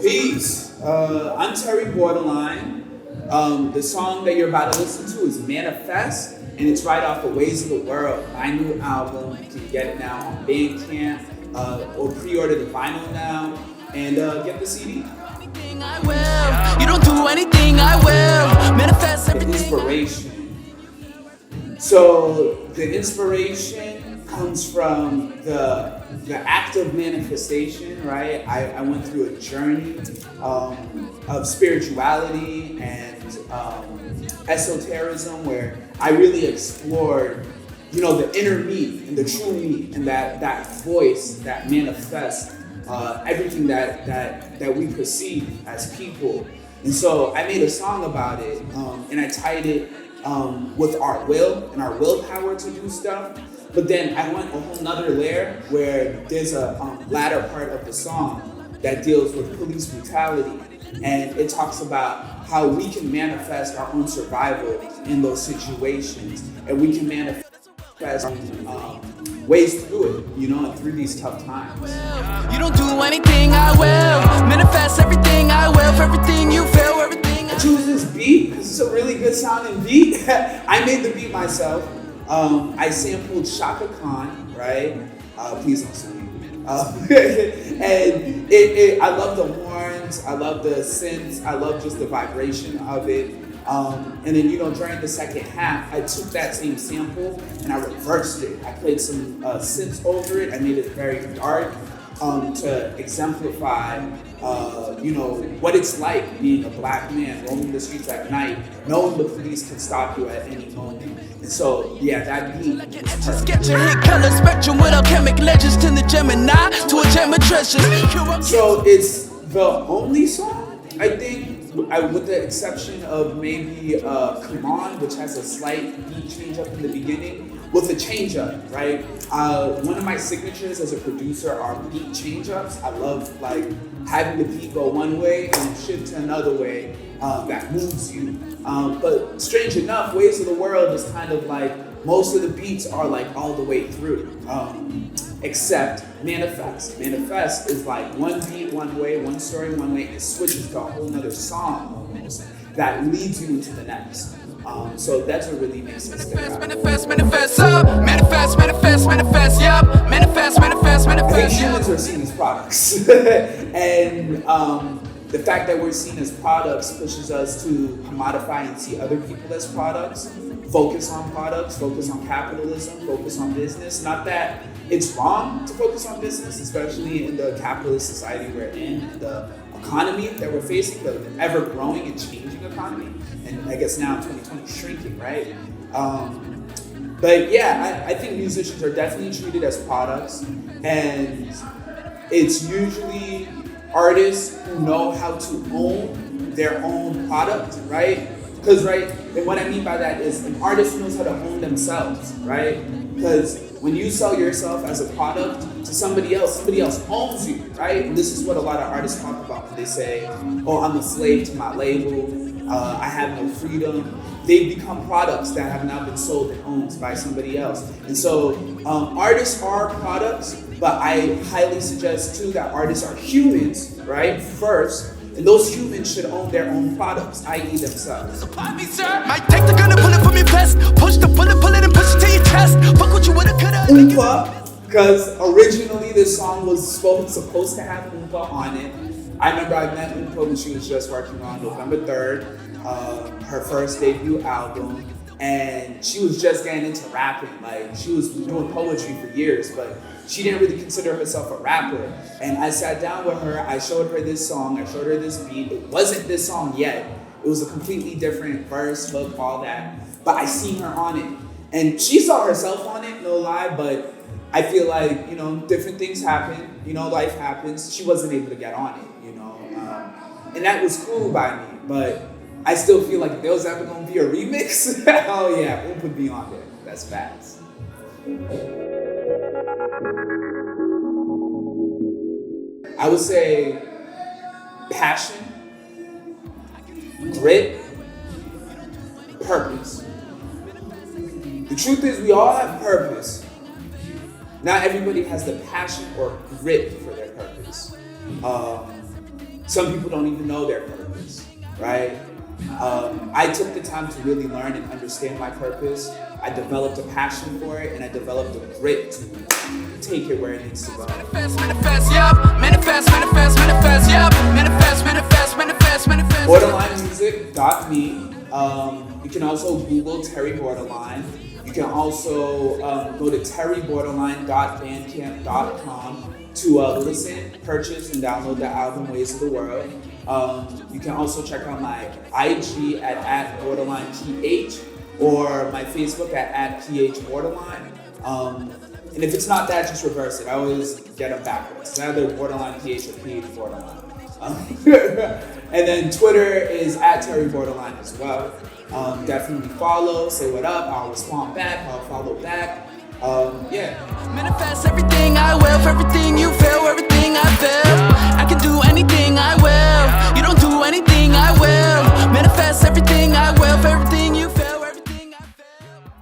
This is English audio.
Peace. I'm Terry Boarderline. The song that you're about to listen to is Manifest, and it's right off of Ways of the World, my new album. You can get it now on Bandcamp, or pre-order the vinyl now, and get the CD. You don't do anything I will. Manifest The everything. inspiration. So the inspiration comes from the act of manifestation, right? I went through a journey of spirituality and esotericism where I really explored, the inner me and the true me and that voice that manifests everything that we perceive as people. And so I made a song about it, and I tied it with our will and our willpower to do stuff. But then I went a whole nother layer where there's a latter part of the song that deals with police brutality. And it talks about how we can manifest our own survival in those situations. And we can manifest ways through it, and through these tough times. You don't do anything I will. Manifest everything I will. For everything you feel, everything I choose this beat because it's a really good sounding beat. I made the beat myself. I sampled Shaka Khan, right? Please don't sue me. And I love the horns, I love the synths, I love just the vibration of it. And then, during the second half, I took that same sample and I reversed it. I played some synths over it. I made it very dark to exemplify, what it's like being a black man roaming the streets at night, knowing the police can stop you at any moment. And so, that beat was perfect. Get your hit color spectrum with alchemic legends to the Gemini to a gem of treasures. So it's the only song, I think, with the exception of maybe Come On, which has a slight beat change up in the beginning, with a change up, right? One of my signatures as a producer are beat change ups. I love having the beat go one way and shift to another way that moves you. But strange enough, Ways of the World is kind of most of the beats are all the way through, except Manifest. Manifest is one beat one way, one story one way, and it switches to a whole nother song almost that leads you into the next. So that's what really makes it stick out. Manifest, manifest up. Manifest, manifest, manifest, yup. Manifest, manifest, I think manifest, humans are seen as products. And the fact that we're seen as products pushes us to commodify and see other people as products, focus on products, focus on capitalism, focus on business. Not that it's wrong to focus on business, especially in the capitalist society we're in, the economy that we're facing, the ever-growing and changing economy. And I guess now in 2020 shrinking, right? But I think musicians are definitely treated as products, and it's usually artists who know how to own their own product, right? Because, and what I mean by that is an artist knows how to own themselves, right? Because when you sell yourself as a product to somebody else owns you, right? And this is what a lot of artists talk about when they say, oh, I'm a slave to my label, I have no freedom. They become products that have now been sold and owned by somebody else. And so artists are products, but I highly suggest too that artists are humans, right, first. And those humans should own their own products, i.e. themselves. Might take the gun and pull it from your vest. Push the bullet, pull it and push it to your chest. Fuck what you woulda, coulda. Oompa, because originally this song was supposed to have Oompa on it. I remember I met Oompa when she was just working on November 3rd, her first debut album, and she was just getting into rapping. She was doing poetry for years, but she didn't really consider herself a rapper. And I sat down with her, I showed her this song, I showed her this beat. It wasn't this song yet. It was a completely different verse, hook, all that. But I seen her on it. And she saw herself on it, no lie, but I feel different things happen, life happens. She wasn't able to get on it, and that was cool by me, but I still feel like if there was ever gonna be a remix, oh yeah, Oompa would be on there. That's facts. I would say passion, grit, purpose. The truth is we all have purpose. Not everybody has the passion or grit for their purpose. Some people don't even know their purpose, right? I took the time to really learn and understand my purpose. I developed a passion for it, and I developed the grit to take it where it needs to go. Manifest, yup. Manifest, manifest, manifest, yup. Manifest, manifest, manifest, manifest. Boarderlinemusic.me. You can also Google Terry Boarderline. You can also go to terryboarderline.bandcamp.com to listen, purchase, and download the album Ways of the World. You can also check out my IG at @BoarderlinePH or my Facebook at @PHBoarderline. And if it's not that, just reverse it. I always get them backwards. It's either Boarderline PH or PH Boarderline. And then Twitter is @TerryBoarderline as well. Definitely follow, say what up. I'll respond back. I'll follow back. Yeah. Manifest everything I will, for everything you feel, everything I feel. I can do anything I will. You don't do anything I will. Manifest everything I will, for everything.